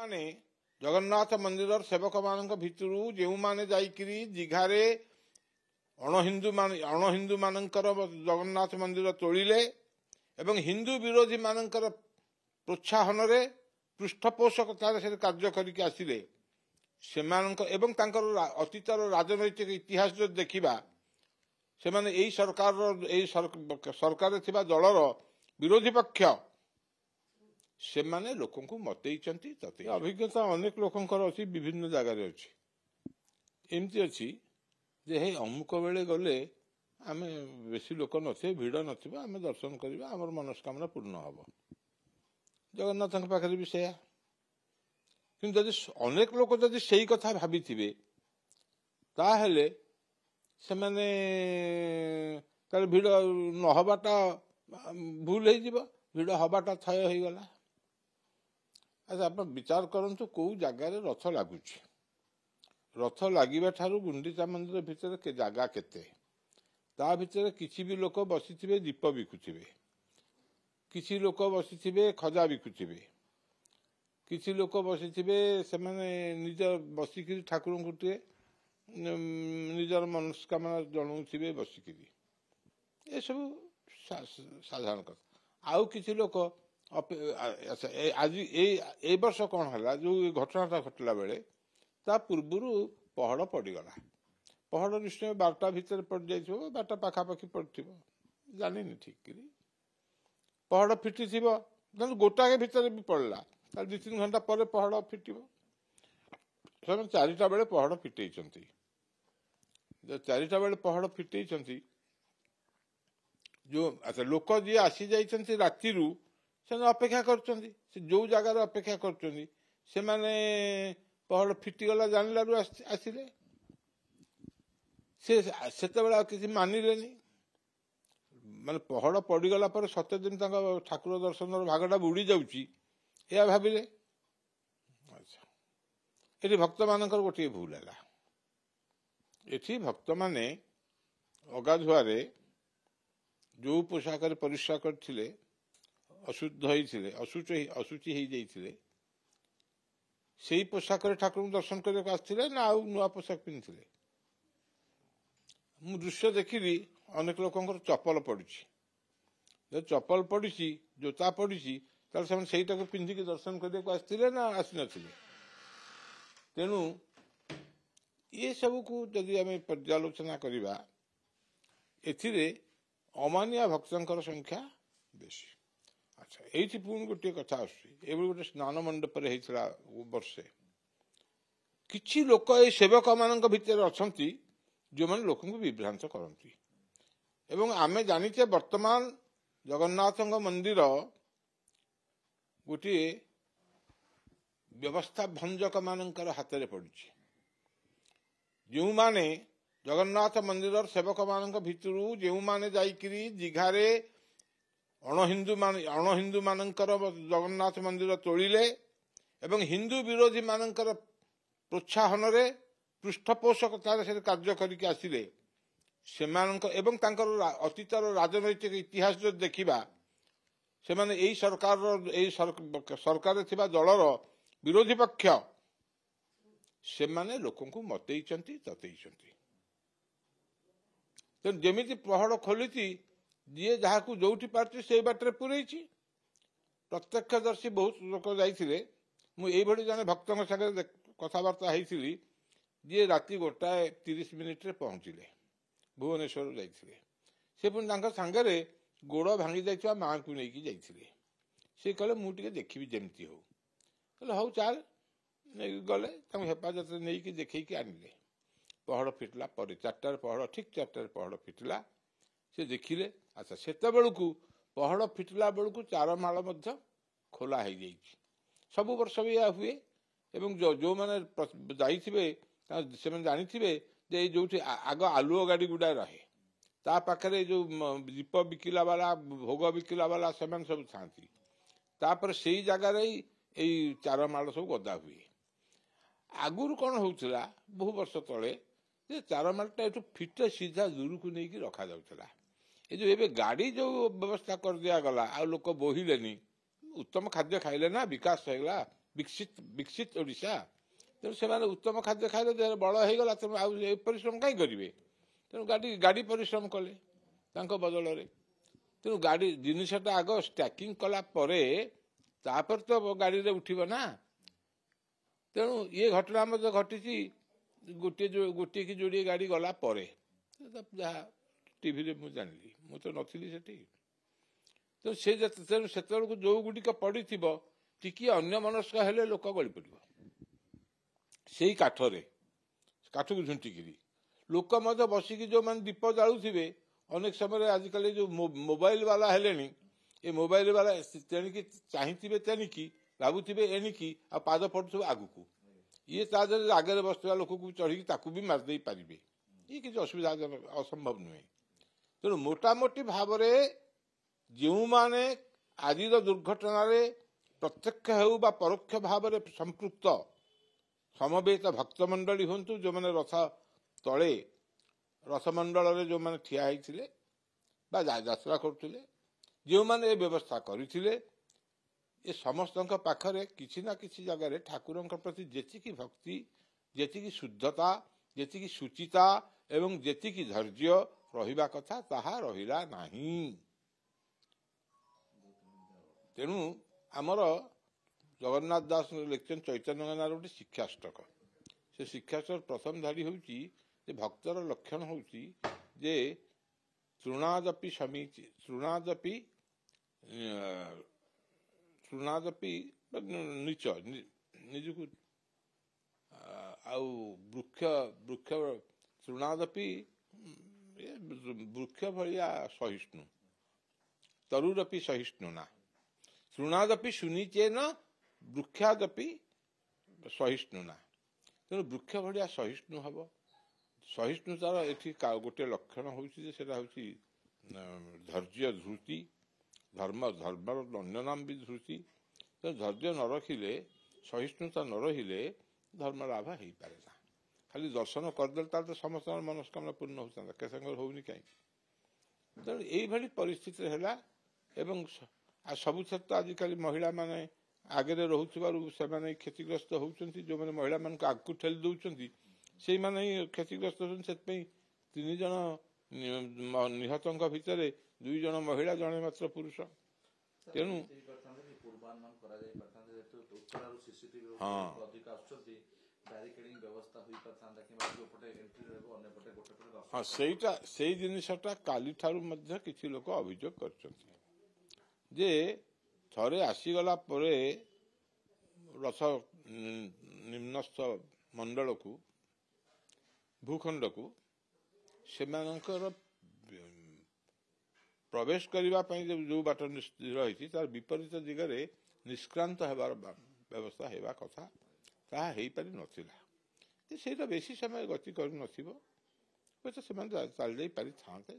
माने जगन्नाथ मंदिर सेवक मान भितर जो माने जाइकरी दीघारे अणहिंदू मानकर जगन्नाथ मंदिर तोड़िले एवं हिंदू विरोधी मानकर प्रोत्साहन रे पृष्ठपोषकतार से कार्य करके आसिले एवं अतीतर राजनैतिक इतिहास जो देखा से माने यही सरकार थिबा दलर विरोधी पक्ष से माने लोक मतई अभिज्ञता अनेक लोकंकर अच्छी विभिन्न जगार अच्छी एमती अच्छी जे हे अमुक बेले गले आम बेसी लोक नथिबे भिड़ नथिबा आम दर्शन करवा आमर मनस्कामना पूर्ण हम जगन्नाथ पाखे भी से किंतु अनेक लोक जदि से कथा भाभी थे ताहले से माने तार भिड़ नहबाटा भूल हो भिड़ हबाटा थय हो गला। अच्छा आप विचार करंतु कौ जगार रथ लगुच रथ लगे ठारू गुंडीचा मंदिर भितर के जगह केते ता भितर किसी भी लोक बसी दीप बिकुवे किसी लोक बसी खजा बिकुवे किसी लोक बसी से निज बसिक ठाकुर को निजर मनस्कामना जनाऊे बसिक ये सब साधारण कथा आउ किसी लोक अच्छा आज ए वर्ष कौन है जो घटनाटा घटला बेले ता पूर्वर पहड़ पड़गला पहड़ निश्चय 12टा भितर पड़ जाइए 12टा पाखापाखि पड़ो जानी ठीक कर पहड़ फिटी थी गोटा के भितर भी पड़ला 2-3 घंटा पर पहड़ फिट से 4टा बेले पहड़ फिटे 4टा बेले पहड़ फिटे जो अच्छा लोक जी आसी जाइछन्ति राति से अपेक्षा कर जो जगार अपेक्षा कर माने पहड़ फिटीगला जानलु आसिले से किसी मानिलेनी माने पहड़ पड़गला पर 7 दिन ठाकुर दर्शन भागटा बुड़ी जाऊँगी या भाविले। अच्छा ये भक्त मान गोटे भूल है ये भक्त मैंने अगाधुआरे जो पोशाक परिस्रा करते अशुद्ध होते अशुचि हो जाते से पोशाक ठाकुर दर्शन करने आसते ना आउ नुआ पोशाक पिंधे मु दृश्य देखिली अनेक लोक चप्पल पड़ी चप्पल पड़ी जोता पड़ी से पिंधिक दर्शन करने को आसते ना आसी नथिले तेणु ये सब को जदि आम पर्यालोचना करवा एथिरे अमानिया भक्तंकर संख्या बेसी। अच्छा ये पुणी गोटे कथा आसुची गोटे स्नान मंडप वर्षे किछि लोक ए सेवक मान भितर अच्छा जो मैंने लोक विभ्रांत करती एवं आमे जानिचे वर्तमान जगन्नाथ मंदिर गोटे व्यवस्था भंजक मानकर हाथ में पड़ी जो माने जगन्नाथ मंदिर सेवक मान भितर जो माने जाइकरी दीघारे अणहिंदू मानकर जगन्नाथ मंदिर तोड़िले एवं हिंदू विरोधी मानकर प्रोत्साहन रे पृष्ठपोषकतार से कार्य करके आसिले एवं अतीतर राजनैतिक इतिहास जो देखा से माने यही सरकार थिबा दलर विरोधी पक्ष से माने लोक मतई ततई जमी पहड़ खोली जी जहाँ को जो पार्टी से बाटर पूरे प्रत्यक्षदर्शी बहुत लोक जाइए मुझे जन भक्त सागर कथबार्ता होती जी राति 1:30 मिनिट्रे पहुँचले भुवनेश्वर जाइए से पुणी सांगे गोड़ भांगी जा माँ को लेकिन जाइए सी कहले मुझे देखी जमती हो कहले हौ चाल नहीं गले हेफाजत नहीं देखी आनिले पहड़ फिटला पर 4टार पहड़ ठीक 4टार पहड़ फिटला से देखिले। अच्छा सेते बेलू पहड़ फिटला बेलू 4 माଳ खोला हो जाए सब वर्ष भी यह हुए एवं जो मैंने जानी जे जो आग आलुओ गाड़ी गुड़ा रहे ता पाखे जो दीप बिकिला वाला भोग बिकिला वाला से सब था से जगार 4 माଳ सब गदा हुए आगुरी कौन होता बहु वर्ष तले 4 माळटा एठू फिटे सीधा दूर को लेकिन रखा जाउथला ये जो एबे गाड़ी जो व्यवस्था कर दिया गला आ लोक बोहिले उत्तम खाद्य खाइले ना विकास होगा विकसित ओडिशा तेणु से उत्तम खाद्य खाइले देह बल होगा तेणु आउ परिश्रम कहीं करेंगे तेणु गाड़ी परिश्रम कले बदल तेणु गाड़ी जिनसटा आग स्टैकिंग कला तापर तो गाड़ी रे उठिब ना तेणु ये घटना मध्य घटी गोटे कि जोड़े गाड़ी गला जहाँ टीवी रे मुझे जानी मु तो नथी सेठी तो से तेणु से जो गुड़िक पड़ी टिकी अन्य मनस्क हेले लोक गली पड़ से काठरे काठ को झुंटिकी लोक बसिकी जो मैंने दीप जालुवे अनेक समय आजिकल जो मोबाइल वाला हेले ये मोबाइल वाला तेणिकी चाहिए तेणिकी भावुवे एणिकी आ पाद पड़ुव आगु को ये आगे बसुवा लोक को चढ़ी भी मारिदे पारे ये किसी असुविधा असंभव नुहे तेणु मोटामोटी भाव जो माने आज दुर्घटन प्रत्यक्ष हो परोक्ष भाव संपृक्त समवेत भक्तमंडली हूँ जो मैंने रथ तले रथमंडल जो मैंने ठिया होते यात्रा करुले जो मैंने व्यवस्था करते ये समस्त पाखरे किसी ना किसी जगह ठाकुर प्रति जेतिकी भक्ति जेतिकी शुद्धता जेतिकी शुचिता एवं जेतिकी धैर्य रहिबा कथा ताहा रहिला नहीं। तेणु आमर जगन्नाथ दास लिखन चैतन्य गंगार गोटे शिक्षाष्टक से शिक्षाष्टक प्रथम धाड़ी हूँ भक्तर लक्षण हूँ जे तृणादपि समीची तृणादपि नीच निजको वृक्ष वृक्ष तृणादपि वृक्ष भाया सहिष्णु तरुरपि सहिष्णुना तृणादपि सुनीचेन वृक्षादपि सहिष्णुना तेणु वृक्ष भाया सहिष्णु हम सहिष्णुतार ये गोटे लक्षण हूँ धैर्य धृति धर्म धर्मर अन्य नाम भी धृति तो धैर्य न रखिले सहिष्णुता न रहिले धर्म लाभ हो पारे ना खाली दर्शन करदे तो समस्त मनस्कामना पूर्ण होता कैसे होनी कहीं तेणु यही परिस्थिति है सबु क्षेत्र आजिकल महिला माने आगे रोचे क्षतिग्रस्त होती जो मैंने महिला मान आगू ठेली दौरान से क्षतिग्रस्त होती 3 जन निहत भितर 2 जन महिला जड़े मात्र पुरुष तेणु हाँ से जिनसटा काली ठारू मध्य किसी लोक अभियोग कर जे थरे आसीगला परे रथ निम्नस्थ मंडल को भूखंड को सेमानकर प्रवेश करने जो बाट रही तार विपरीत दिगरे निष्क्रांत होबार व्यवस्था होगा कथा ताहा हो पारि नथिला से बेसी समय गति कर चल जाई पारि थांते